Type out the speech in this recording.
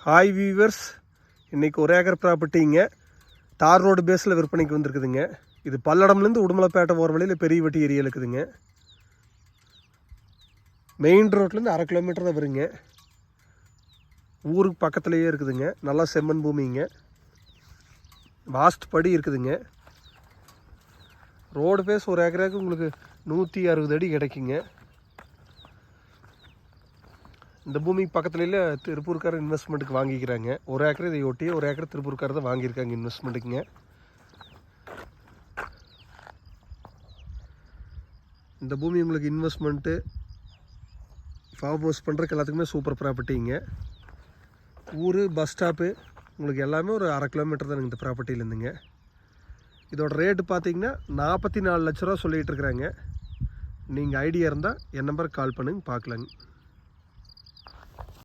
Hi viewers, இன்றைக்கி ஒரு acre ப்ராப்பர்ட்டிங்க தார் ரோடு பேஸில் விற்பனைக்கு வந்திருக்குதுங்க. இது பல்லடம்லேருந்து உடுமலைப்பேட்டை போகிற வழியில் பெரிய வட்டி ஏரியா இருக்குதுங்க. மெயின் ரோட்லேருந்து 1/2 கிலோமீட்டர் தான் வருங்க. ஊருக்கு பக்கத்துலேயே இருக்குதுங்க. நல்லா செம்மண் பூமிங்க. வாஸ்ட் படி இருக்குதுங்க. ரோடு பேஸ் ஒரு ஏக்கராக்கு உங்களுக்கு 160 அடி கிடைக்குங்க. இந்த பூமிக்கு பக்கத்துலேயே திருப்பூர்காரர் இன்வெஸ்ட்மெண்ட்டுக்கு வாங்கிக்கிறாங்க. ஒரு ஏக்கர் இதை ஒட்டி ஒரு ஏக்கர் திருப்பூர்காரர் தான் வாங்கியிருக்காங்க இன்வெஸ்ட்மெண்ட்டுக்குங்க. இந்த பூமி உங்களுக்கு இன்வெஸ்ட்மெண்ட்டு ஃபார்ம் ஹவுஸ் பண்ணுறதுக்கு எல்லாத்துக்குமே சூப்பர் ப்ராப்பர்ட்டிங்க. ஊர் பஸ் ஸ்டாப்பு உங்களுக்கு எல்லாமே ஒரு 1/2 கிலோமீட்டர் தான் இந்த ப்ராப்பர்ட்டியிலேருந்துங்க. இதோட ரேட்டு பார்த்தீங்கன்னா 44 லட்ச ரூபா சொல்லிகிட்டு இருக்கிறாங்க. நீங்கள் ஐடியா இருந்தால் என் நம்பருக்கு கால் பண்ணுங்க, பார்க்கலாங்க.